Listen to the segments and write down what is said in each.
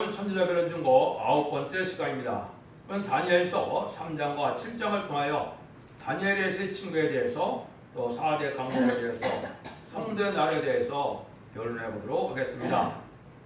오늘은 선지자별은 중고 9번째 시간입니다. 이번 다니엘서 3장과 7장을 통하여 다니엘의 세 친구에 대해서 또 4대 강국에 대해서 성도의 날에 대해서 변론해 보도록 하겠습니다.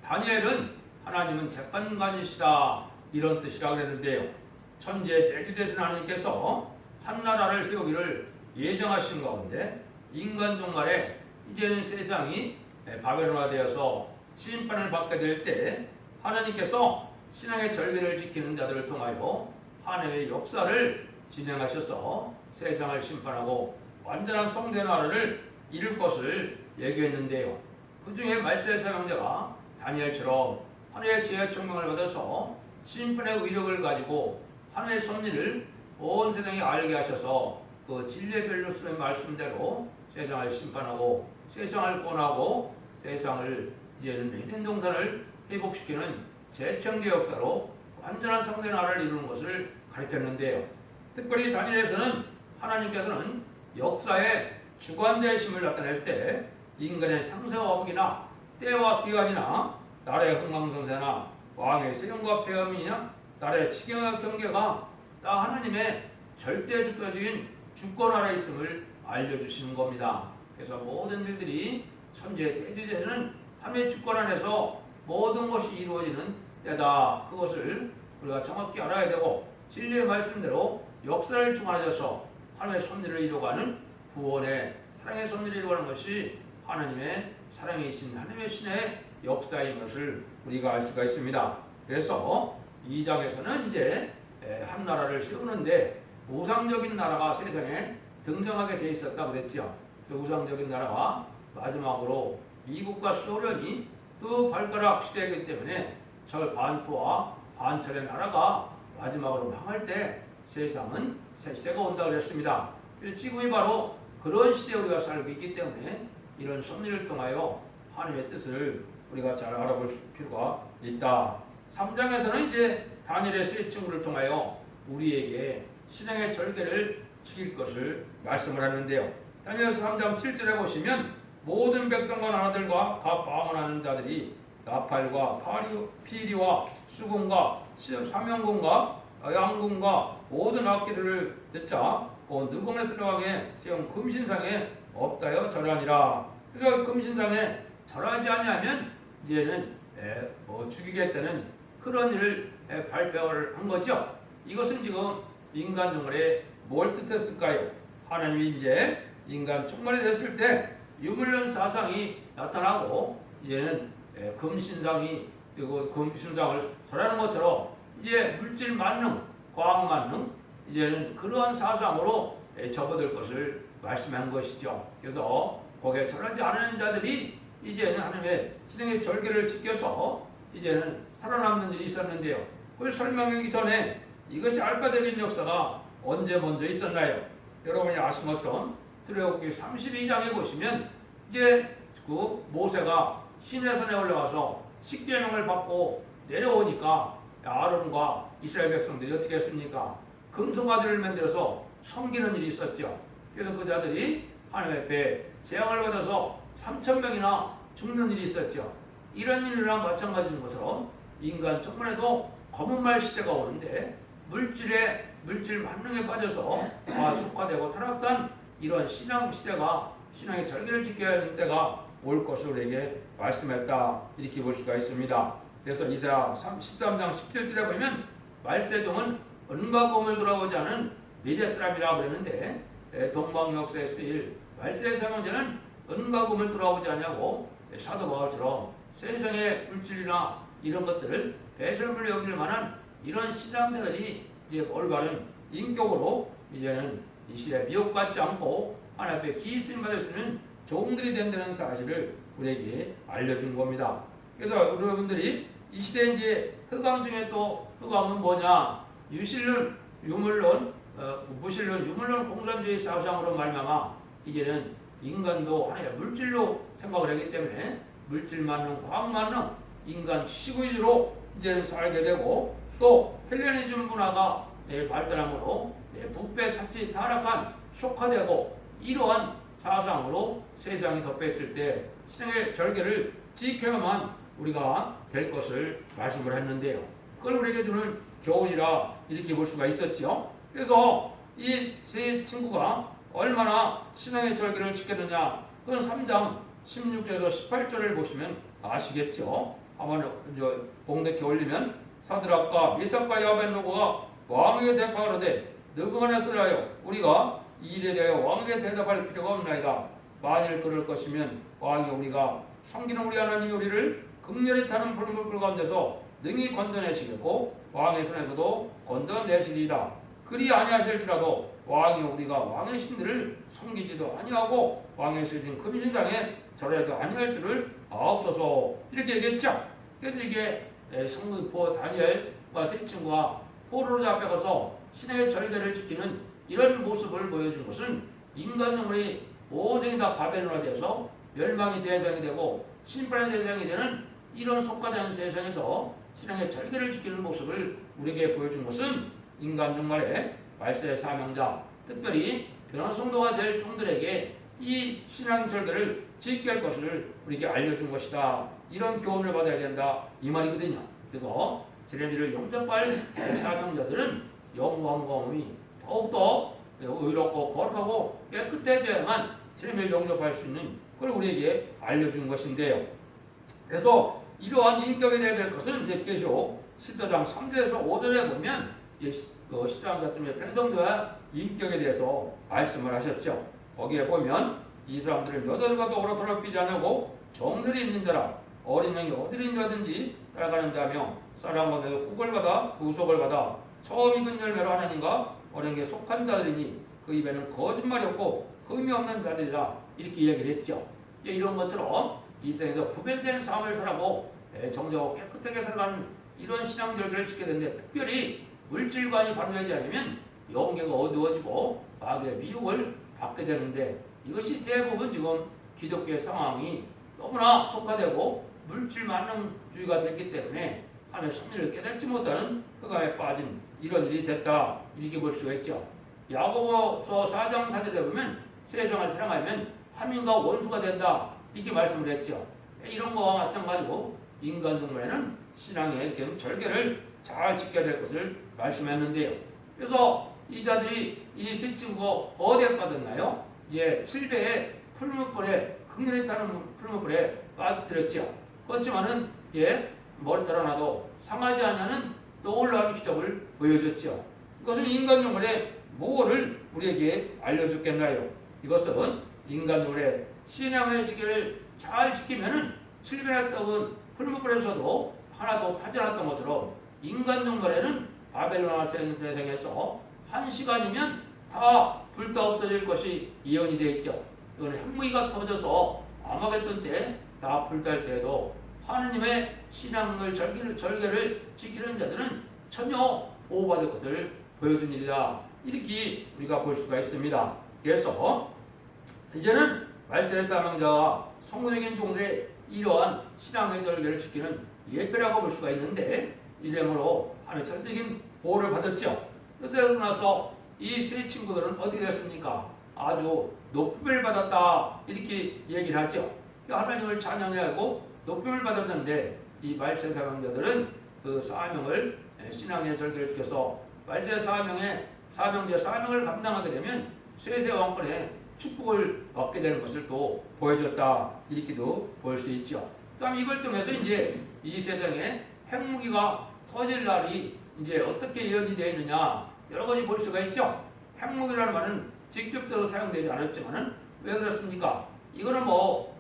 다니엘은 하나님은 재판관이시다 이런 뜻이라고 했는데요. 천지의 대주되신 하나님께서 한 나라를 세우기를 예정하신 가운데 인간 종말에 이제는 세상이 바벨론화되어서 심판을 받게 될 때 하나님께서 신앙의 절개를 지키는 자들을 통하여 하나님의 역사를 진행하셔서 세상을 심판하고 완전한 성대 나라를 이룰 것을 얘기했는데요. 그 중에 말세의 사명자가 다니엘처럼 하나님의 지혜의 총명을 받아서 심판의 의력을 가지고 하나님의 섭리를 온 세상에 알게 하셔서 그 진리의 벨로스의 말씀대로 세상을 심판하고 세상을 구원하고 세상을 이제는 에덴 동산을 회복시키는 재청계 역사로 완전한 성대 나라를 이루는 것을 가르쳤는데요. 특별히 다니엘에서는 하나님께서는 역사의 주관자의심을 나타낼 때 인간의 상세화복이나 때와 기간이나 나라의 흥망성쇠나 왕의 세력과 폐엄이나 나라의 치경과 경계가 다 하나님의 절대주권적인 주권 아래 있음을 알려주시는 겁니다. 그래서 모든 일들이 천지의 대주제는 하나님의 주권 안에서 모든 것이 이루어지는 때다. 그것을 우리가 정확히 알아야 되고 진리의 말씀대로 역사를 중화하셔서 하나님의 섭리를 이루어가는 구원의 사랑의 섭리를 이루어가는 것이 하나님의 사랑이신 하나님의 신의 역사인 것을 우리가 알 수가 있습니다. 그래서 2장에서는 이제 한 나라를 세우는데 우상적인 나라가 세상에 등장하게 돼 있었다 그랬죠. 그 우상적인 나라가 마지막으로 미국과 소련이 또 발가락 시대이기 때문에 저 반포와 반철의 나라가 마지막으로 망할 때 세상은 새 시대가 온다고 그랬습니다. 그래서 지금이 바로 그런 시대에 우리가 살고 있기 때문에 이런 섭리를 통하여 하나님의 뜻을 우리가 잘 알아볼 필요가 있다. 3장에서는 이제 다니엘의 세 친구를 통하여 우리에게 신앙의 절개를 지킬 것을 말씀을 하는데요. 다니엘서 3장 7절에 보시면 모든 백성과 나라들과 각 방언하는 자들이 나팔과 피리와 수금과 사명금과 양금과 모든 악기를 듣자 그 느공에 들어가게 세운 금신상에 없다여 절하니라. 그래서 금신상에 절하지 아니하면 이제는 죽이겠다는 그런 일을 발표를 한 거죠. 이것은 지금 인간 종말에 뭘 뜻했을까요? 하나님이 이제 인간 종말이 됐을 때 유물론 사상이 나타나고 이제는 금신상이 그리고 금신상을 절하는 것처럼 이제 물질 만능, 과학 만능 이제는 그러한 사상으로 접어들 것을 말씀한 것이죠. 그래서 거기에 절하지 않은 자들이 이제는 하나님의 신앙의 절개를 지켜서 이제는 살아남는 일이 있었는데요. 그걸 설명하기 전에 이것이 알파적인 역사가 언제 먼저 있었나요? 여러분이 아신 것처럼 출애굽기 32장에 보시면 이제 그 모세가 시내산에 올라가서 십계명을 받고 내려오니까 아론과 이스라엘 백성들이 어떻게 했습니까? 금송아지를 만들어서 섬기는 일이 있었죠. 그래서 그 자들이 하나님 앞에 재앙을 받아서 3,000명이나 죽는 일이 있었죠. 이런 일이랑 마찬가지인 것처럼 인간 정말에도 검은 말 시대가 오는데 물질 만능에 빠져서 과속화되고 타락한 이러한 신앙 시대가 신앙의 절개를 지켜야 하는 때가 올 것을 우리에게 말씀했다 이렇게 볼 수가 있습니다. 그래서 이사야 13장 17절에 보면 말세종은 은과 금을 돌아보지 않은 미대 사람이라고 그랬는데 동방 역사에 쓰일 말세의 사명자는 은과 금을 돌아보지 않냐고 사도 바울처럼 세상의 물질이나 이런 것들을 배설물로 여길 만한 이런 신앙자들이 이제 올바른 인격으로 이제는 이 시대에 미혹받지 않고 하나님 앞에 기있음 받을 수 있는 종들이 된다는 사실을 우리에게 알려준 겁니다. 그래서 여러분들이 이 시대에 이제 흑암 중에 또 흑암은 뭐냐? 유실론, 유물론, 무실론, 유물론 공산주의 사상으로 말미암아 이제는 인간도 하나의 물질로 생각을 하기 때문에 물질 만능, 과학 만능, 인간 치구위주로 이제는 살게 되고 또 헬레니즘 문화가 발달함으로 북배 사치 타락한 속화되고 이러한 사상으로 세상이 덮여있을 때 신앙의 절개를 지켜야만 우리가 될 것을 말씀을 했는데요. 그걸 우리에게 주는 교훈이라 이렇게 볼 수가 있었죠. 그래서 이 세 친구가 얼마나 신앙의 절기를 지켰느냐, 그건 3장 16절에서 18절을 보시면 아시겠죠. 한번 봉독해 올리면 사드락과 미삭과 아벤노고가 왕에게 대답하되 느부갓네살하여 우리가 이 일에 대하여 왕에게 대답할 필요가 없나이다. 만일 그럴 것이면 왕이 우리가 섬기는 우리 하나님이 우리를 극렬히 타는 불물 가운데서 능히 건져내시겠고 왕의 손에서도 건져내시리이다. 그리 아니하실지라도 왕이 우리가 왕의 신들을 섬기지도 아니하고 왕의 쓰여진 금신상에 절하지도 아니할 줄을 아옵소서, 이렇게 얘기했죠. 그래서 이게 성부 다니엘과 세 친구가 포로로 잡혀가서 신의 절개를 지키는 이런 모습을 보여준 것은 인간 영혼이 모든 다 바벨론화되어서 멸망의 대상이 되고 심판의 대상이 되는 이런 속가된 세상에서 신앙의 절개를 지키는 모습을 우리에게 보여준 것은 인간 종말의 말세의 사명자, 특별히 변화 성도가 될 종들에게 이 신앙 절개를 지켜야 할 것을 우리에게 알려준 것이다. 이런 교훈을 받아야 된다, 이 말이거든요. 그래서 제레미를 영접할 사명자들은 영광공이 더욱더 의롭고 거룩하고 깨끗해져야만 제레미를 영접할 수 있는 걸 우리에게 알려준 것인데요. 그래서 이러한 인격에 대해야 될 것은 이제 계속 10장 3절에서 5절에 보면 10장 4절에 편성도와 인격에 대해서 말씀을 하셨죠. 거기에 보면 이 사람들은 여덟과 더불어 더럽히지 않고 정들이 있는 자라, 어린 양이 어디를 인자든지 따라가는 자며 사랑과 내도 구걸받아 구속을 받아 처음 익은 열매로 하나님과 어린게 속한 자들이니 그 입에는 거짓말이 없고 흠이 없는 자들이라, 이렇게 이야기를 했죠. 이런 것처럼 이 세상에서 구별된 삶을 살아고 정정하고 깨끗하게 살아가는 이런 신앙 절개를 지켜야 되는데, 특별히 물질관이 바로되지 않으면 영계가 어두워지고 마귀의 미혹을 받게 되는데, 이것이 대부분 지금 기독교의 상황이 너무나 속화되고 물질 만능주의가 됐기 때문에 하나님의 섭리를 깨닫지 못하는 흑암에 빠진 이런 일이 됐다, 이렇게 볼 수가 있죠. 야고보서 4장 4절에 보면 세상을 사랑하면 하나님과 원수가 된다, 이렇게 말씀을 했죠. 이런 거와 마찬가지로 인간 종말에는 신앙의 이렇게 절개를 잘 지켜야 될 것을 말씀했는데요. 그래서 이 자들이 이 세 친구가 어디에 빠졌나요? 실배의 풀무불에, 극렬히 타는 풀무불에 빠뜨렸죠. 그렇지만은 머리털 하나도 상하지 않는 놀라운 기적을 보여줬죠. 이것은 인간 영혼의 무엇을 우리에게 알려줬겠나요? 이것은 인간 영혼의 신앙의 지기를 잘 지키면은 실배의 떡은 풀무불에서도 하나도 타지 않았던 것처럼 인간 영혼에는 바벨론 세상에서 1시간이면 다 불타 없어질 것이 예언이 되어 있죠. 이건 핵무기가 터져서 아마겟돈 때 다 불탈 때에도 하느님의 신앙을 절개를 지키는 자들은 전혀 보호받을 것을 보여준 일이다, 이렇게 우리가 볼 수가 있습니다. 그래서 이제는 말세의 사명자와 성도적인 종들의 이러한 신앙의 절개를 지키는 예배라고 볼 수가 있는데, 이름으로 하나님의 절대적인 보호를 받았죠. 그러고 나서 이 세 친구들은 어떻게 됐습니까? 아주 높임을 받았다, 이렇게 얘기를 하죠. 하나님을 찬양해야 하고 높임을 받았는데, 이 말세 사명자들은 그 사명을, 신앙의 절개를 지켜서 말세 사명제 사명을 감당하게 되면 세세 왕권의 축복을 받게 되는 것을 또 보여줬다, 이렇게도 볼 수 있죠. 그다음 이걸 통해서 이제 이 세상에 핵무기가 터질 날이 이제 어떻게 예언이 되어 있느냐, 여러 가지 볼 수가 있죠. 핵무기라는 말은 직접적으로 사용되지 않았지만은 왜 그렇습니까? 이거는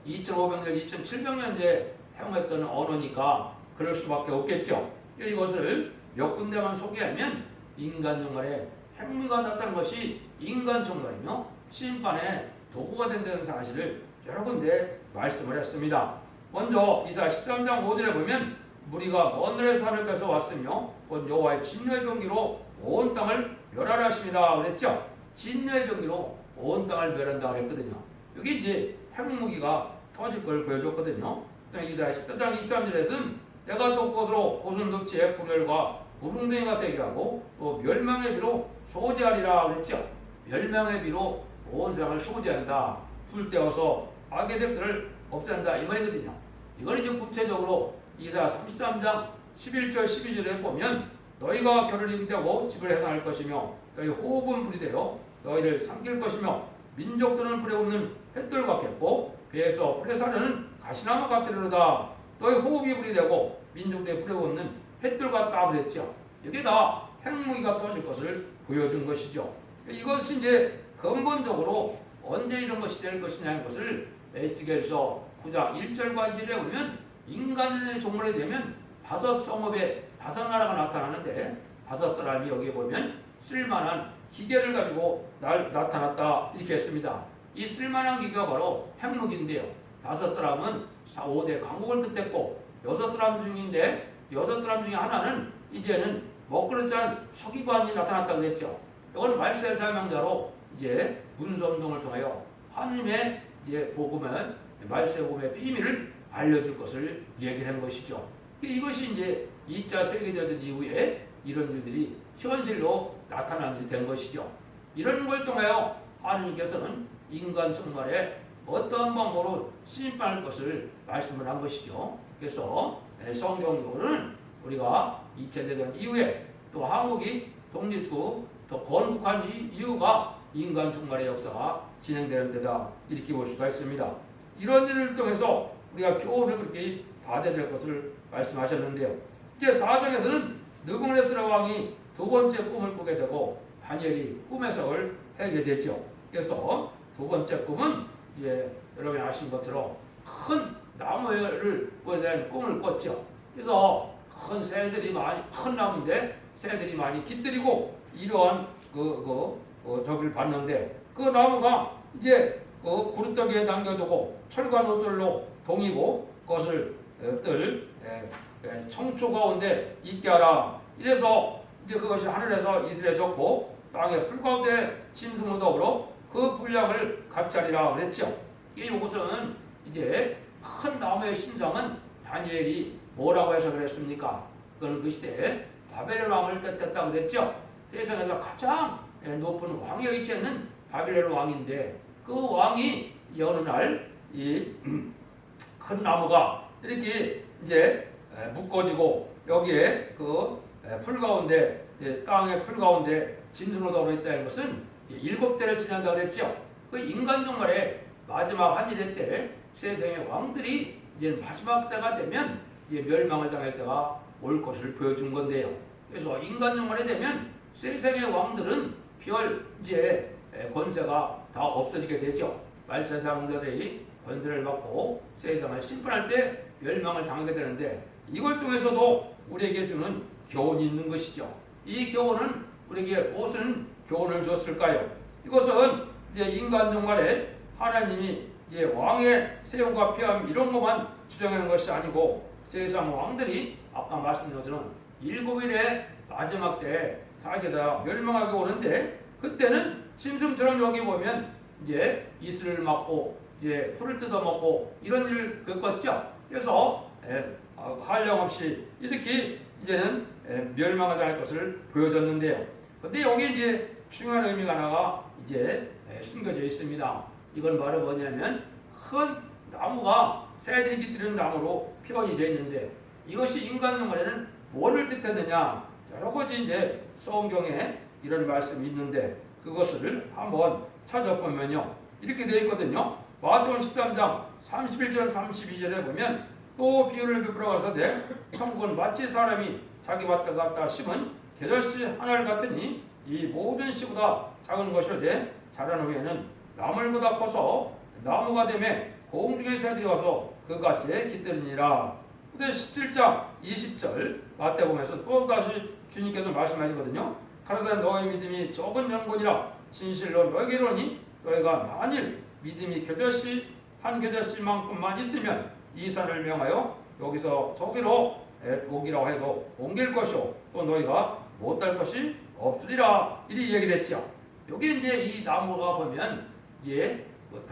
2500년, 2700년대 사용했던 언어니까 그럴 수밖에 없겠죠. 이것을 몇 군데만 소개하면 인간 종말에 핵무기가 났다는 것이 인간 종말이며 심판의 도구가 된다는 사실을 여러 군데 말씀을 했습니다. 먼저 이사 13장 5절에 보면 무리가 먼 데에서 하늘께서 왔으며 곧 여호와의 진노의 병기로 온 땅을 멸하라 하십니다, 그랬죠. 진노의 병기로 온 땅을 멸한다 그랬거든요. 여기 이제 핵무기가 터질 걸 보여줬거든요. 이사 14장 23절에서는 내가 또 그것으로 고순 늪지에 불혈과 무릉덩이가 되게 하고 또 멸망의 비로 소지하리라 그랬죠. 멸망의 비로 온 세상을 소지한다, 불 떼어서 악의 색들을 없앤다, 이 말이거든요. 이건 이제 구체적으로 이사 33장 11절 12절에 보면 너희가 결을 이루되고 집을 해산할 것이며 너희 호흡은 불이 되어 너희를 삼킬 것이며 민족들은 불에 굽는 횃돌 같겠고 배에서 불에 사르는 가시나무 같으리로다. 너희 호흡이 불이 되고 민족들의 불에 굽는 횃돌 같다 그랬죠. 이게 다 핵무기가 떨어질 것을 보여준 것이죠. 이것이 이제 근본적으로 언제 이런 것이 될 것이냐는 것을 에스겔서 9장 1절과 2절에 보면 인간의 종말이 되면 5성읍에 5나라가 나타나는데 5사람이 여기에 보면 쓸만한 기계를 가지고 나타났다 이렇게 했습니다. 이 쓸만한 기계가 바로 핵무기인데요. 5사람은 5대 강국을 뜻했고 6사람 중인데 6사람 중에 하나는 이제는 먹그릇잔 서기관이 나타났다고 그랬죠. 이건 말세 사명자로 이제 문서운동을 통하여 하느님의 이제 복음을 말세 복음의 비밀을 알려줄 것을 얘기한 것이죠. 이것이 이제 2차 세계대전 이후에 이런 일들이 현실로 나타난 일이 된 것이죠. 이런 걸 통하여 하느님께서는 인간 종말에 어떠한 방법으로 심판할 것을 말씀을 한 것이죠. 그래서 성경으로는 우리가 2차 대전 이후에 또 한국이 독립후 또 건국한 이유가 인간 종말의 역사가 진행되는 데다 이렇게 볼 수가 있습니다. 이런 일을 통해서 우리가 교훈을 그렇게 받아야 될 것을 말씀하셨는데요. 이제 4장에서는 느부갓네살 왕이 두 번째 꿈을 꾸게 되고 다니엘이 꿈 해석을 하게 되죠. 그래서 두 번째 꿈은 이제 여러분이 아신 것처럼 큰 나무를 보여낸 꿈을 꿨죠. 그래서 큰 새들이 큰 나무인데 새들이 많이 깃들이고 이러한 저기를 봤는데 그 나무가 이제 구루더기에 남겨두고 철과 노들로 동이고 그것을 청초 가운데 있게 하라. 이래서 이제 그것이 하늘에서 이슬에 젖고 땅에 풀 가운데 짐승으로 더불어 그 분량을 갑자리라 그랬죠. 이것은 이제 큰 나무의 신상은 다니엘이 뭐라고 해서 그랬습니까? 그건 그 시대에 바벨론 왕을 뜻했다고 그랬죠. 세상에서 가장 높은 왕에 위치하는 바벨론 왕인데 그 왕이 어느 날 이 큰 나무가 이렇게 이제 묶어지고 여기에 그 풀 가운데 땅의 풀 가운데 짐승으로 더불어 있다는 것은 7대를 지난다고 그랬죠. 그 인간 종말에 마지막 한일의 때 세상의 왕들이 이제 마지막 때가 되면 이제 멸망을 당할 때가 올 것을 보여준 건데요. 그래서 인간 종말에 되면 세상의 왕들은 별 이제 권세가 다 없어지게 되죠. 말세상들이 권세를 받고 세상을 심판할 때 멸망을 당하게 되는데 이걸 통해서도 우리에게 주는 교훈이 있는 것이죠. 이 교훈은 우리에게 무슨 교훈을 줬을까요? 이것은 이제 인간 종말에 하나님이 이제 왕의 세움과 폐함 이런 것만 주장하는 것이 아니고 세상 왕들이 아까 말씀드린 것처럼 7일의 마지막 때 자기가 멸망하게 오는데 그때는 짐승처럼 여기 보면 이제 이슬을 맞고 이제 풀을 뜯어먹고 이런 일을 겪었죠. 그래서 한량없이 이렇게 이제는 멸망을 당할 것을 보여줬는데요. 근데 여기 이제 중요한 의미가 하나가 이제 숨겨져 있습니다. 이건 바로 뭐냐면 큰 나무가 새들이 깃들이는 나무로 표현이 되어 있는데 이것이 인간 종말에는 뭐를 뜻했느냐? 여러 가지 이제 성경에 이런 말씀이 있는데 그것을 한번 찾아보면요. 이렇게 되어 있거든요. 마태복음 13장 31절 32절에 보면 또 비유를 베풀어 가서되 천국은 마치 사람이 자기 밭에 갖다 심은 겨자씨 하나를 같으니 이 모든 씨보다 작은 것이로되 자란 후에는 나물보다 커서 나무가 되매 공중의 새들이 와서 그같이 깃들이니라. 근데 17장 20절 마태복음에서 또다시 주님께서 말씀하시거든요. 가로되 너의 믿음이 적은 영혼이라 진실로 너에게 이르노니 너희가 만일 믿음이 한 겨자씨만큼만 있으면 이 산을 명하여 여기서 저기로 오기라고 해도 옮길 것이요 또 너희가 못할 것이 없으리라 이리 얘기를 했죠. 여기 이제 이 나무가 보면 이제 그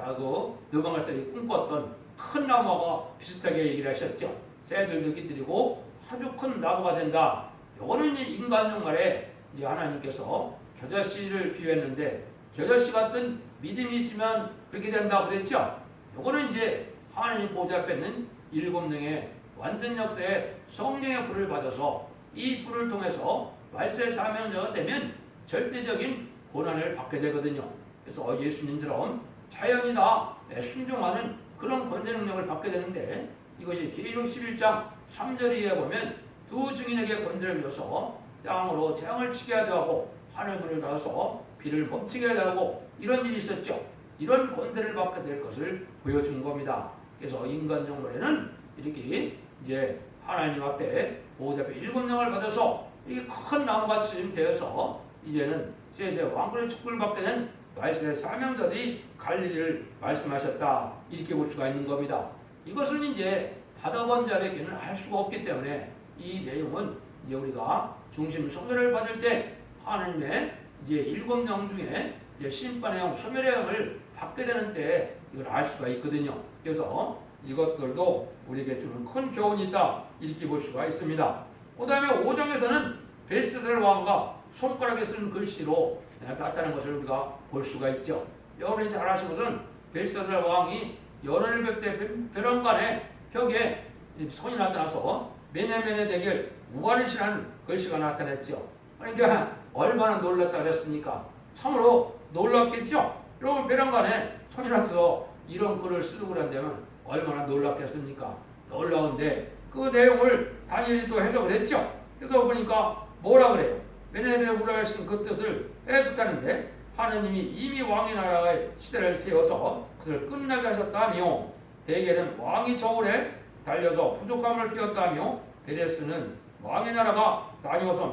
느부갓네살이 꿈꿨던 큰 나무가 비슷하게 얘기를 하셨죠. 새들도 깃들이고 아주 큰 나무가 된다. 요거는 이제 인간 종말에 이제 하나님께서 겨자씨를 비유했는데 겨자씨 같은 믿음이 있으면 그렇게 된다 그랬죠. 요거는 이제 하나님 보좌 앞에 있는 7능의 완전 역사에 성령의 불을 받아서 이 불을 통해서 말세의 사명자가 되면 절대적인 고난을 받게 되거든요. 그래서 예수님처럼 자연이 다 순종하는 그런 권세 능력을 받게 되는데, 이것이 계시록 11장 3절에 보면 두 증인에게 권세를 줘서 땅으로 재앙을 치게 하고 하늘 문을 닫아서 비를 멈추게 하고 이런 일이 있었죠. 이런 권세를 받게 될 것을 보여준 겁니다. 그래서 인간 정말에는 이렇게 이제 하나님 앞에 보호자 앞에 7명을 받아서 이게 큰 나무같이 되어서 이제는 셋의 왕권의 축복을 받게 된 말세의 사명자들이 갈 일을 말씀하셨다, 이렇게 볼 수가 있는 겁니다. 이것은 이제 받아본 자에게는 알 수가 없기 때문에 이 내용은 이제 우리가 중심 소멸을 받을 때 하나님의 이제 7명 중에 이제 심판의 영, 소멸의 영을 받게 되는 때 이걸 알 수가 있거든요. 그래서 이것들도 우리에게 주는 큰 교훈이 있다, 이렇게 볼 수가 있습니다. 그 다음에 5장에서는 벨스들 왕과 손가락에 쓴 글씨로 나타난 것을 우리가 볼 수가 있죠. 여러분이 잘 아시는 것은 벨스들 왕이 연을 뵙때 벼랑간에 벽에 손이 나타나서 메네메네 대결 우바르시라는 글씨가 나타났죠. 그러니까 얼마나 놀랐다 그랬습니까? 참으로 놀랍겠죠. 여러분 벼랑간에 손이 나타서 이런 글을 쓰고 그런다면 얼마나 놀랍겠습니까? 놀라운데 그 내용을 다니엘이 또 해석을 했죠. 그래서 보니까 뭐라 그래요? 메네메네 우라신 그 뜻을 해석하는데, 하느님이 이미 왕의 나라의 시대를 세워서 그것을 끝나게 하셨다며, 대개는 왕이 저울에 달려서 부족함을 피웠다며, 베레스는 왕의 나라가 나뉘어서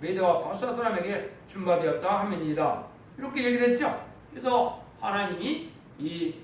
메대와 바사 사람에게 준바되었다 하면이다, 이렇게 얘기를 했죠. 그래서 하나님이 이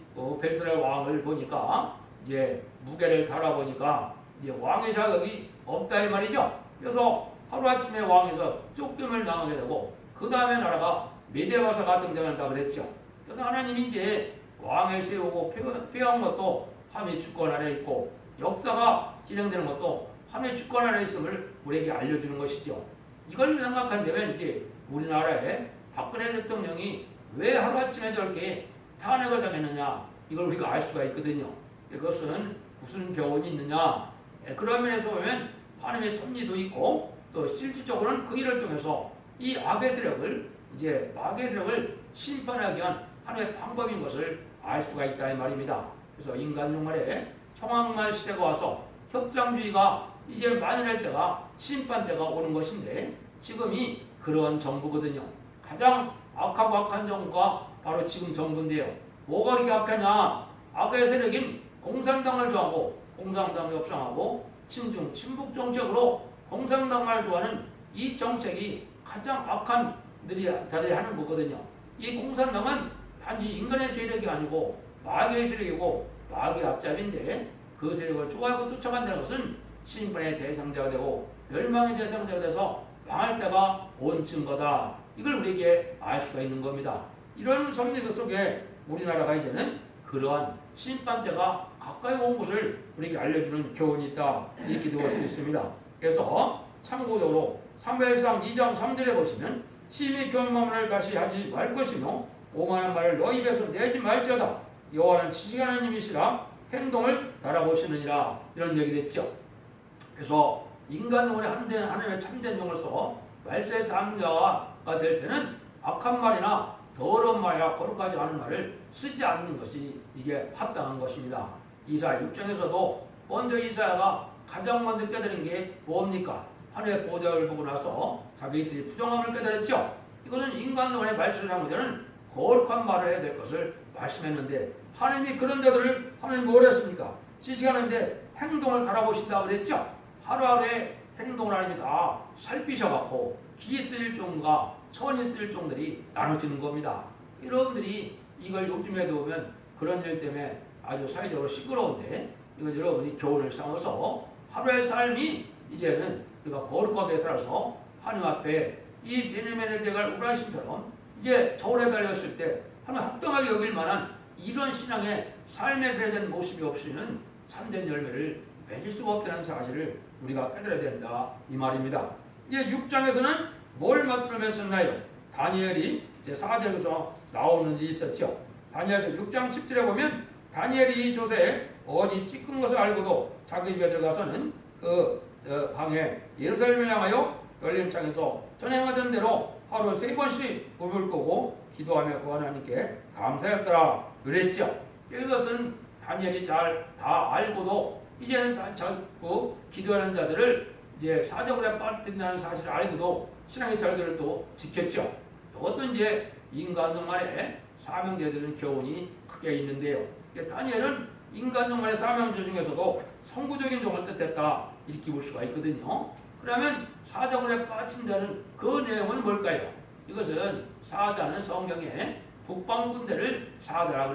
벨스라 왕을 보니까 이제 무게를 달아보니까 이제 왕의 자격이 없다 이 말이죠. 그래서 하루아침에 왕에서 쫓김을 당하게 되고 그 다음에 나라가 메데바사가 등장한다 그랬죠. 그래서 하나님이 이제 왕을 세우고 폐허한 것도 하나님의 주권 아래 있고, 역사가 진행되는 것도 하나님의 주권 아래 있음을 우리에게 알려주는 것이죠. 이걸 생각한다면 이제 우리나라의 박근혜 대통령이 왜 하루아침에 저렇게 탄핵을 당했느냐, 이걸 우리가 알 수가 있거든요. 이것은 무슨 교훈이 있느냐, 그런 면에서 보면 하나님의 섭리도 있고, 또 실질적으로는 그 일을 통해서 이 악의 세력을, 이제 마귀의 세력을 심판하기 위한 하나님의 방법인 것을 알 수가 있다 이 말입니다. 그래서 인간 종말에 총악말 시대가 와서 협상주의가 이제 만연할 때가 심판 때가 오는 것인데, 지금이 그런 정부거든요. 가장 악하고 악한 정부가 바로 지금 정부인데요. 뭐가 그렇게 악하냐? 악의 세력인 공산당을 좋아하고 공산당을 협상하고 친중 친북 정책으로 공산당을 좋아하는 이 정책이 가장 악한 자들이 하는 거거든요. 이 공산당은 단지 인간의 세력이 아니고 마귀의 세력이고 마귀의 앞잡인데, 그 세력을 좋아하고 쫓아간다는 것은 심판의 대상자가 되고 멸망의 대상자가 돼서 망할 때가 온 증거다, 이걸 우리에게 알 수가 있는 겁니다. 이런 섭리 속에 우리나라가 이제는 그러한 심판 때가 가까이 온 것을 우리에게 알려주는 교훈이 있다, 이렇게 볼 수 있습니다. 그래서 참고적으로 사무엘상 2장 3절에 보시면 심히 경험을 다시 하지 말 것이며 오만한 말을 너 입에서 내지 말지어다, 여호와는 지식하는 님이시라 행동을 달아보시느니라, 이런 얘기를 했죠. 그래서 인간용을 하나님의 참된 용으로서 말세의 사명자가 될 때는 악한 말이나 더러운 말이나 거룩하지 않은 말을 쓰지 않는 것이 이게 합당한 것입니다. 이사야 6장에서도 먼저 이사야가 가장 먼저 깨달은 게 뭡니까? 하늘의 보좌를 보고 나서 자기들이 부정함을 깨달았죠. 이거는 인간의 말씀이라는 것은 거룩한 말을 해야 될 것을 말씀했는데, 하나님이 그런 자들을 하나님이 뭘 했습니까? 지식하는데 행동을 달아보신다고 그랬죠. 하루하루의 행동을 하나님이 다 살피셔갖고 기 쓰일 종과 천이 쓰일 종들이 나눠지는 겁니다. 여러분들이 이걸 요즘에도 보면 그런 일 때문에 아주 사회적으로 시끄러운데, 이건 여러분이 교훈을 삼아서 하루의 삶이 이제는 우리가 거룩하게 살아서 하나님 앞에 이 메네메네 대갈 우라신처럼 이제 저울에 달렸을 때 하나님 합당하게 여길 만한 이런 신앙의 삶에 배려된 모습이 없이는 참된 열매를 맺을 수가 없다는 사실을 우리가 깨달아야 된다 이 말입니다. 이제 6장에서는 뭘 맡으면서나요? 다니엘이 이제 4절에서 나오는 일이 있었죠. 다니엘서 6장 10절에 보면 다니엘이 이 조세에 어디 찍은 것을 알고도 자기 집에 들어가서는 그 방에 예루살렘을 향하여 열림창에서 전행하던 대로 하루 3번씩 불을 끄고 기도하며 그 하나님께 감사했더라 그랬죠. 이것은 다니엘이 잘 다 알고도 이제는 그 기도하는 자들을 이제 사자굴에 빠뜨린다는 사실을 알고도 신앙의 절개를 또 지켰죠. 이것도 이제 인간정말의 사명제들은 교훈이 크게 있는데요. 다니엘은 인간정말의 사명제 중에서도 선구적인 종을 뜻했다 이렇게 볼 수가 있거든요. 그러면 사자굴에 빠진다는 그 내용은 뭘까요? 이것은 사자는 성경에 북방군대를 사자라고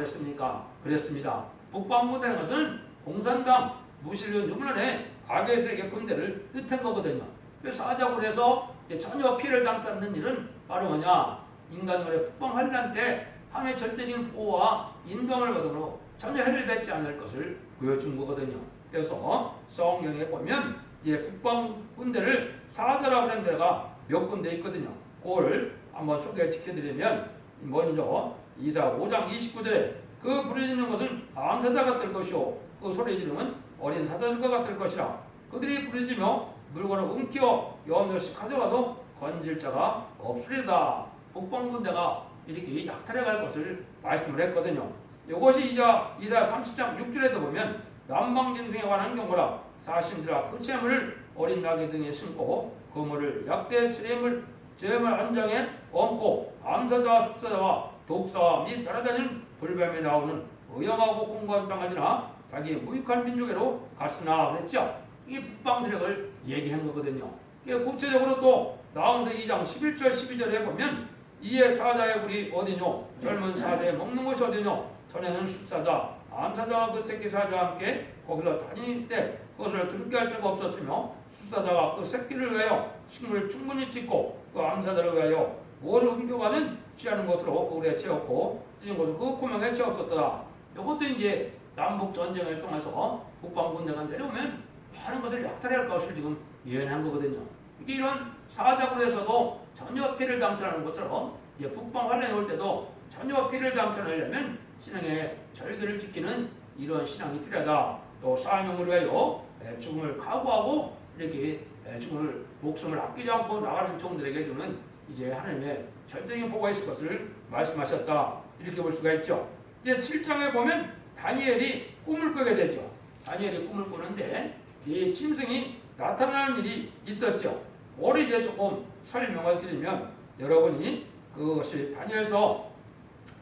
그랬습니다. 북방군대라는 것은 공산당 무신론 흉년의 악의 세계 군대를 뜻한 거거든요. 사자굴에서 전혀 피해를 당치 않는 일은 바로 뭐냐? 인간의 북방 환란 때 하나님의 절대적인 보호와 인도함을 받음으로 전혀 해를 받지 않을 것을 보여준 거거든요. 그래서 성경에 보면 이제 북방 군대를 사자라고 하는 데가 몇 군데 있거든요. 그걸 한번 소개시켜드리면 먼저 이사 5장 29절에 그 부르짖는 것은 암사자가 될 것이요 그 소리 지르면 어린 사자들과 같을 것이라. 그들이 부르짖으며 물건을 움켜 여몇씩 가져가도 건질 자가 없으리다. 북방군대가 이렇게 약탈해갈 것을 말씀을 했거든요. 이것이 이사 30장 6절에도 보면 남방짐승에 관한 경고라. 사신들아 그 재물을 어린 나귀 등에 심고 그물을 약대 재물 안장에 얹고 암사자와 숫사자와 독사와 및 날아다니는 불뱀에 나오는 의영하고 공고한 땅을 지나 자기 무익한 민족에로 갔으나 그랬죠. 이게 북방 세력을 얘기한 거거든요. 구체적으로 또 나홈서 2장 11절 12절에 보면 이에 사자의 굴이 어디뇨 젊은 사자의 먹는 것이 어디뇨 전에는 숫사자 암사자와 그 새끼 사자와 함께 거기서 다닐 때 그것을 들게 할 자가 없었으며 숫사자가 그 새끼를 위하여 식물을 충분히 짓고 그 암사자를 위하여 무엇을 옮겨가는 취하는 것으로 그 굴에 채웠고 찢은 것을 그 구멍에 채웠었다. 이것도 이제 남북 전쟁을 통해서 북방군대가 내려오면 많은 것을 약탈할 것을 지금 예언한 거거든요. 이런 사자굴에서도 전혀 피해를 당치 않는 것처럼 이제 북방 환란이 올 때도 전혀 피해를 당치 않으려면 신앙의 절개를 지키는 이런 신앙이 필요하다. 또 사명을 위하여 죽음을 각오하고 이렇게 죽음을 목숨을 아끼지 않고 나가는 종들에게 주는 이제 하나님의 절대적인 보호가 있을 것을 말씀하셨다. 이렇게 볼 수가 있죠. 이제 7장에 보면 다니엘이 꿈을 꾸게 되죠. 다니엘이 꿈을 꾸는데 이 짐승이 나타나는 일이 있었죠. 그걸 이제 조금 설명을 드리면 여러분이 그것이 다니엘서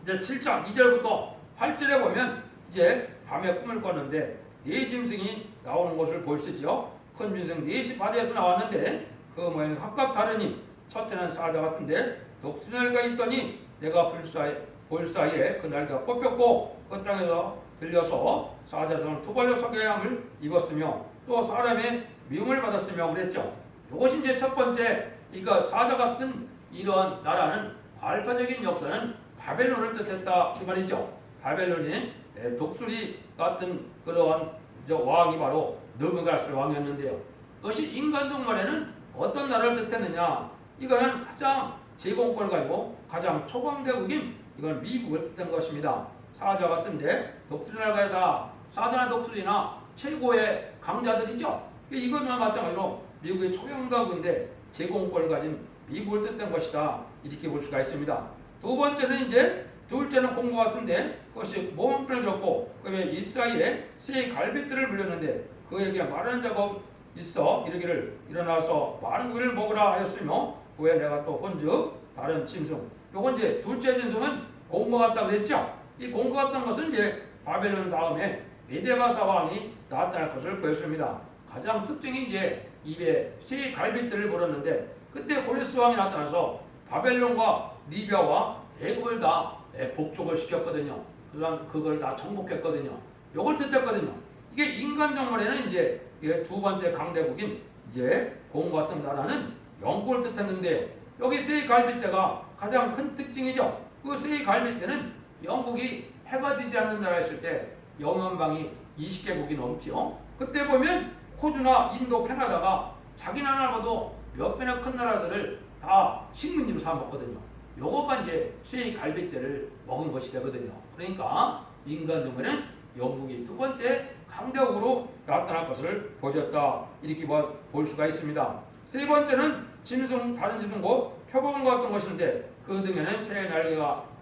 이제 7장 2절부터 8절에 보면 이제 밤에 꿈을 꿨는데 네 짐승이 나오는 것을 볼 수 있죠. 큰 짐승 넷이 바다에서 나왔는데 그 모양이 각각 다르니 첫째는 사자 같은데 독수리날개가 있더니 내가 볼 사이에 그 날개가 뽑혔고 그 땅에서 들려서 사자성을 두 발로 서게 함을 입었으며 또 사람의 미움을 받았으며 그랬죠. 이것이 이제 첫 번째 이거 사자 같은 이러한 나라는 알파적인 역사는 바벨론을 뜻했다 이 말이죠. 바벨론이 독수리 같은 그러한 왕이 바로 느부갓네살 왕이었는데요. 그것이 인간종말에는 어떤 나라를 뜻했느냐? 이거는 가장 제공권을 가지고 가장 초강대국인 이건 미국을 뜻한 것입니다. 사자 같은데 독수리날개다. 사자나 독수리나 최고의 강자들이죠. 이거나 마찬가지로 미국의 초강대국인데 제공권을 가진 미국을 뜻한 것이다. 이렇게 볼 수가 있습니다. 두 번째는 이제 둘째는 공고 같은데 그것이 모험병을 줬고 그다음에 이 사이에 새 갈빗들을 불렸는데 그에게 말하는 자가 있어 이르기를 일어나서 많은 고기를 먹으라 하였으며 그에 내가 또 본즉 다른 짐승 요건 이제 둘째 짐승은 공고 같다 그랬죠. 이 공고 같다는 것은 이제 바벨론 다음에 메데바사 왕이 나타날 것을 보였습니다. 가장 특징이 이제 입에 새 갈빗들을 물었는데 그때 고레스 왕이 나타나서 바벨론과 리비아와 애굽을 다 복종을 시켰거든요. 그래서 그걸 다 정복했거든요. 요걸 뜻했거든요. 이게 인간정말에는 이제 두 번째 강대국인 이제 공고 같은 나라는 영국을 뜻했는데요. 여기 새 갈빗대가 가장 큰 특징이죠. 그 새 갈빗대는 영국이 해가 지지 않는 나라였을 때 영연방이 20개국이 넘죠. 그때 보면 호주나 인도, 캐나다가 자기 나라보다 몇 배나 큰 나라들을 다 식민지로 삼았거든요. 요거가 이제 새 갈빗대를 먹은 것이 되거든요. 그러니까 인간정말은 영국이 두 번째 강대국으로 나타날 것을 보여줬다. 이렇게 볼 수가 있습니다. 세 번째는 짐승, 다른 짐승고 표범과 같은 것인데 그 등에는 새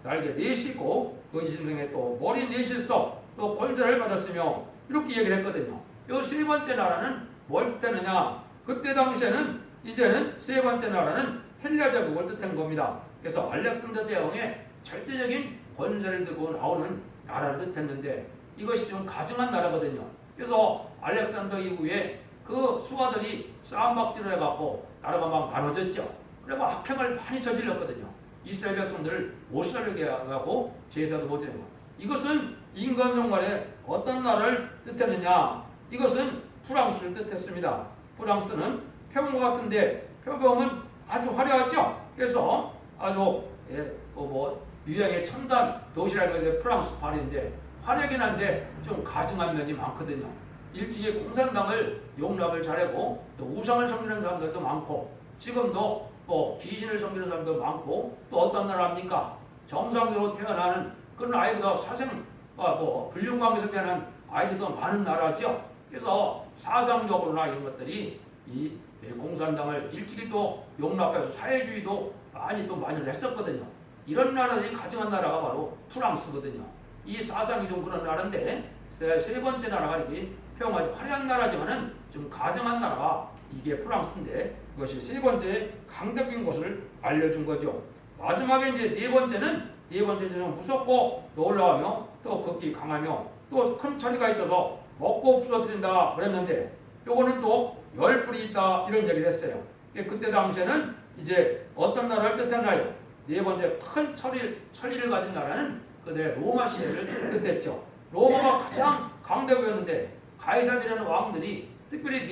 날개 넷이 있고 그 짐승에 또 머리 넷이 있어 또 권세를 받았으며 이렇게 얘기를 했거든요. 이 세 번째 나라는 뭘 뜻하느냐? 그때 당시에는 이제는 세 번째 나라는 헬라 제국을 뜻한 겁니다. 그래서 알렉산더 대왕의 절대적인 권세를 두고 나오는 나라를 뜻했는데 이것이 좀 가증한 나라거든요. 그래서 알렉산더 이후에 그 수하들이 싸움박질을 해갖고 나라가 막 나눠졌죠. 그리고 악행을 많이 저질렀거든요. 이스라엘 백성들을 못 살게 하고 제사도 못 지내고. 이것은 인간종 간에 어떤 나라를 뜻했느냐? 이것은 프랑스를 뜻했습니다. 프랑스는 표범과 같은데 표범은 아주 화려하죠. 그래서 아주 유형의 첨단 도시라는 것이 프랑스 파리인데 화려하긴 한데 좀 가증한 면이 많거든요. 일찍이 공산당을 용납을 잘하고 또 우상을 섬기는 사람들도 많고 지금도 귀신을 섬기는 사람도 많고 또 어떤 나라입니까? 정상적으로 태어나는 그런 아이보다 불륜관계에서 태어난 아이들도 많은 나라죠. 그래서 사상적으로나 이런 것들이 이 공산당을 일찍이 또 용납해서 사회주의도 많이 했었거든요. 이런 나라들이 가증한 나라가 바로 프랑스거든요. 이 사상이 좀 그런 나라인데 세 번째 나라가 이렇게 평화지 화려한 나라지만은 좀 가증한 나라가 이게 프랑스인데 그것이 세 번째 강대국인 것을 알려준 거죠. 마지막에 이제 네 번째는 무섭고 놀라우며 또 극히 강하며 또 큰 처리가 있어서 먹고 부서뜨린다 그랬는데 요거는 또 10뿔이 있다 이런 얘기를 했어요. 그때 당시에는 이제 어떤 나라를 뜻했나요? 네 번째 큰 처리를 가진 나라는 그때 로마 시대를 뜻했죠. 로마가 가장 강대국이었는데 가이사르라는 왕들이 특별히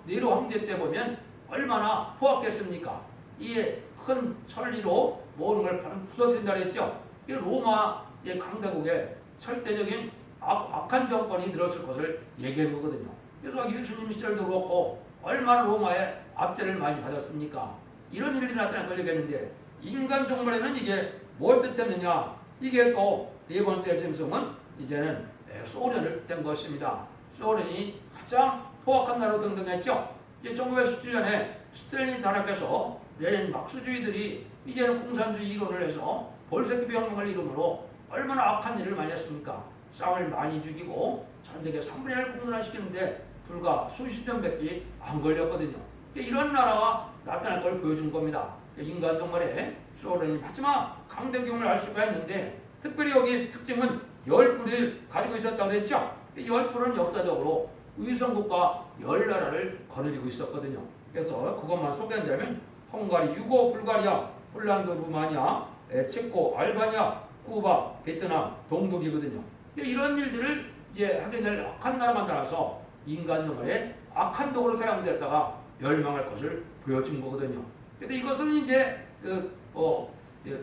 네로 황제 때 보면 얼마나 포악했습니까? 이에 큰 천리로 모든 걸 부서뜨린다 그랬죠. 이 로마의 강대국에 절대적인 악한 정권이 들었을 것을 얘기한 거거든요. 그래서 예수님 시절도 그렇고 얼마나 로마의 압제를 많이 받았습니까? 이런 일들이 나타날 걸 얘기했는데 인간 종말에는 이게 뭘 뜻했느냐? 이게 또 네 번째 짐승은 이제는 소련을 뜻한 것입니다. 소련이 가장 포악한 나라로 등등했죠. 이제 1917년에 스탈린이 탄압해서 레닌 막스주의들이 이제는 공산주의 이론을 해서 볼셰비키 혁명을 이름으로 얼마나 악한 일을 많이 했습니까? 쌍을 많이 죽이고 전 세계 3분의 1을 공론화시키는데 불과 수십 년밖에 안 걸렸거든요. 이런 나라가 나타날 걸 보여준 겁니다. 인간 종말에 소련이 마지막 강대국을 알 수가 있는데 특별히 여기 특징은 10뿔을 가지고 있었다고 했죠. 10뿔은 역사적으로 위성국가 10나라를 거느리고 있었거든요. 그래서 그것만 소개한다면 헝가리, 유고, 불가리아, 폴란드, 루마니아, 체코, 알바니아, 쿠바, 베트남, 동독이거든요. 이런 일들을 이제 하게 될 악한 나라만 따라서 인간 영혼에 악한 독으로 사용됐다가 멸망할 것을 보여준 거거든요. 근데 이것은 이제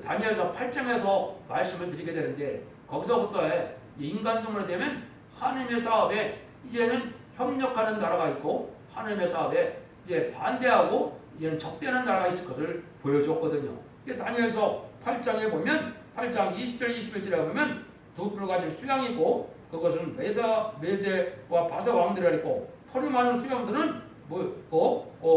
다니엘서 8장에서 말씀을 드리게 되는데 거기서부터 인간 종말이 되면 하나님의 사업에 이제는 협력하는 나라가 있고 하나님의 사업에 이제 반대하고 이제는 적대하는 나라가 있을 것을 보여줬거든요. 다니엘서 8장에 보면 8장 20절 21절에 보면 두 뿔 가진 수양이 있고 그것은 메대와 바사 왕들이 있고 털이 많은 수양들은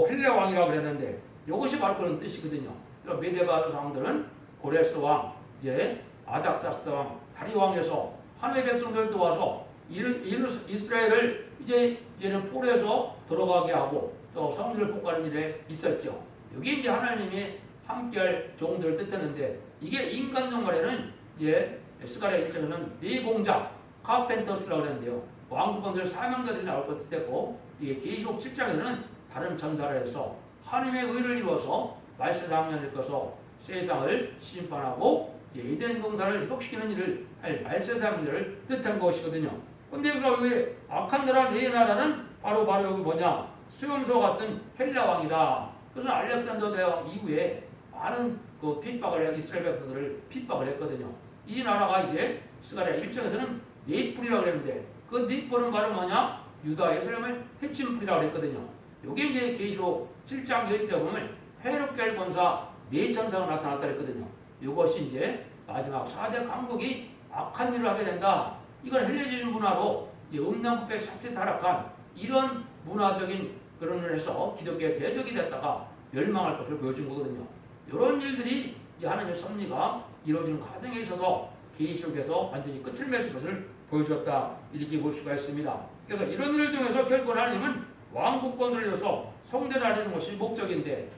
헬레 왕이라고 그랬는데 이것이 바로 그런 뜻이거든요. 메대바 왕들은 고레스 왕, 이제 아닥사스다 왕, 다리 왕에서 하나님의 백성들 도와서 이스라엘을 이제는 폴에서 들어가게 하고 또 성전을 복구하는 일에 있었죠. 여기 이제 하나님이 함께할 종들을 뜻하는데 이게 인간 종말에는 이제 스가랴 1장에는 미공자 카펜터스라고 하는데요. 왕국원들 사명자들이 나올 것 뜻했고 이게 계시록 7장에서는 다른 전달해서 하나님의 의를 이루어서 말세상을 일궈서 세상을 심판하고 에덴 동산을 회복시키는 일을 할 말세상들을 뜻한 것이거든요. 근데 여기 악한 나라 네 나라는 바로 여기 뭐냐? 수염소와 같은 헬라 왕이다. 그래서 알렉산더 대왕 이후에 많은 핍박을 이스라엘 백성들을 핍박을 했거든요. 이 나라가 이제 스가랴 1장에서는 네 뿔이라고 그랬는데 그 네 뿔은 바로 뭐냐? 유다 예루살렘을 해친 뿔이라고 그랬거든요. 요게 이제 계시록 7장 10절에 보면 해롭게 할 권사 네 천사가 나타났다 그랬거든요. 이것이 이제 마지막 4대 강국이 악한 일을 하게 된다. 이건 헬레니즘 문화로 음란부패 삭제 타락한 이런 문화적인 그런 걸 해서 기독교의 대적이 됐다가 멸망할 것을 보여준 거거든요. 이런 일들이 이제 하나님의 섭리가 이루어지는 과정에 있어서 계시록에서 완전히 끝을 맺은 것을 보여주었다 이렇게 볼 수가 있습니다. 그래서 이런 일을 통해서 결국 하나님은 왕국권을 이어서 성대를 하려는 것이 목적인데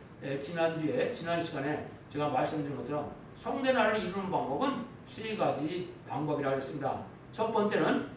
지난 시간에 제가 말씀드린 것처럼 성대를 이루는 방법은 세 가지 방법이라고 했습니다. 첫 번째는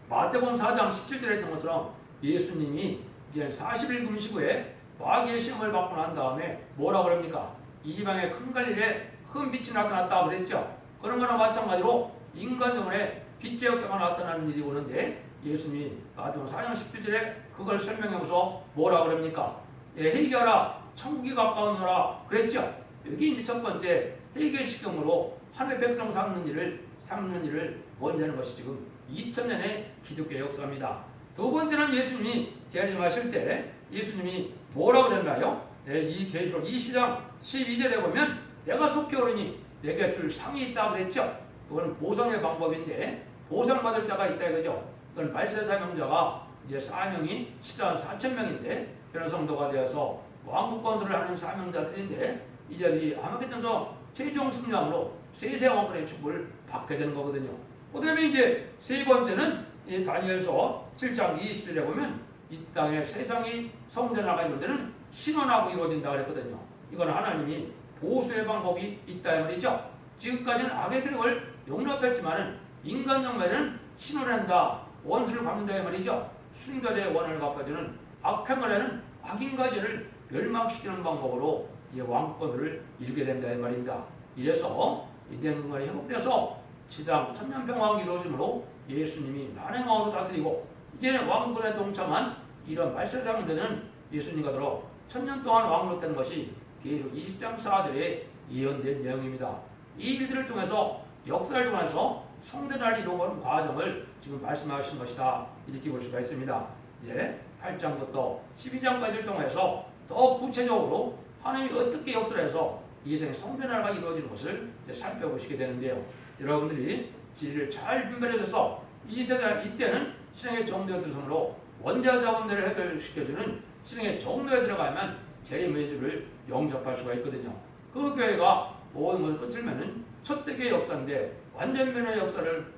마태복음 4장 17절에 했던 것처럼 예수님이 이제 40일 금식 후에 마귀의 시험을 받고 난 다음에 뭐라고 그럽니까? 이방의 큰 갈릴에 큰 빛이 나타났다 그랬죠. 그런 거나 마찬가지로 인간 영혼에 빛의 역사가 나타나는 일이 오는데 예수님이 마태복음 4장 17절에 그걸 설명하면서 뭐라 그럽니까? 회개하라 천국이 가까우노라 그랬죠. 여기 이제 첫 번째 회개시경으로 하나님의 백성 삼는 일을 먼저 하는 것이 지금 2000년의 기독교의 역사입니다. 두 번째는 예수님이 재림하실 때 예수님이 뭐라고 그랬나요? 이 계시록 20장 12절에 보면 내가 속히 오르니 내게 줄 상이 있다 그랬죠. 그건 보상의 방법인데 보상받을 자가 있다 이거죠. 그건 말세 사명자가 이제 사명이 14만 4천 명인데 그런 성도가 되어서 왕국권들을 하는 사명자들인데 이 자들이 아마겟돈에서 최종 승량으로 세세 왕권의 축복을 받게 되는 거거든요. 그 다음에 이제 세 번째는 이 다니엘서 7장 20절에 보면 이 땅에 세상이 성전하가 이런 데는 신원하고 이루어진다 그랬거든요. 이건 하나님이 보수의 방법이 있다 이 말이죠. 지금까지는 악의 세력을 용납했지만은 인간 영매는 신원한다, 원수를 갚는다 이 말이죠. 순교자의 원한을 갚아주는 악행을 하는 악인가죄를 멸망시키는 방법으로 이제 왕권을 이루게 된다 이 말입니다. 이래서 인된 국간이 회복돼서 지상 천년평화가 이루어지므로 예수님이 만행왕으로 다스리고 이제는 왕권에 동참한 이런 말세상대는 예수님과 더러 천년 동안 왕으로 되는 것이 계시록 20장 4절에 예언된 내용입니다. 이 일들을 통해서 역사를 통해서 성대를 이루어가는 과정을 지금 말씀하신 것이다 이렇게 볼 수가 있습니다. 이제 8장부터 12장까지를 통해서 더 구체적으로 하나님이 어떻게 역사를 해서 이 세상의 성전화가 이루어지는 것을 살펴보시게 되는데요. 여러분들이 진리를 잘 분별해서 이 세상 이때는 신앙의 정도에 들어서므로 원자 자본들을 해결시켜주는 신앙의 정도에 들어가면 재림의 주를 영접할 수가 있거든요. 그 교회가 모든 것을 끝을면은 첫 대교의 역사인데 완전면의 역사를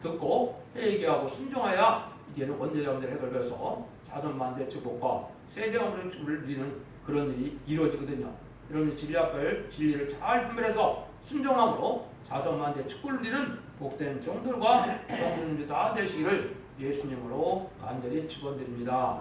듣고 회개하고 순종하여 이제는 원자 자본들을 해결해서 자선만대 축복과 세세왕의 축복을 누리는 그런 일이 이루어지거든요. 여러분이 진리 앞을 진리를 잘 분별해서 순종함으로 자선만대 축복을 누리는 복된 종들과 종들이 다 되시기를 예수님으로 간절히 축원드립니다.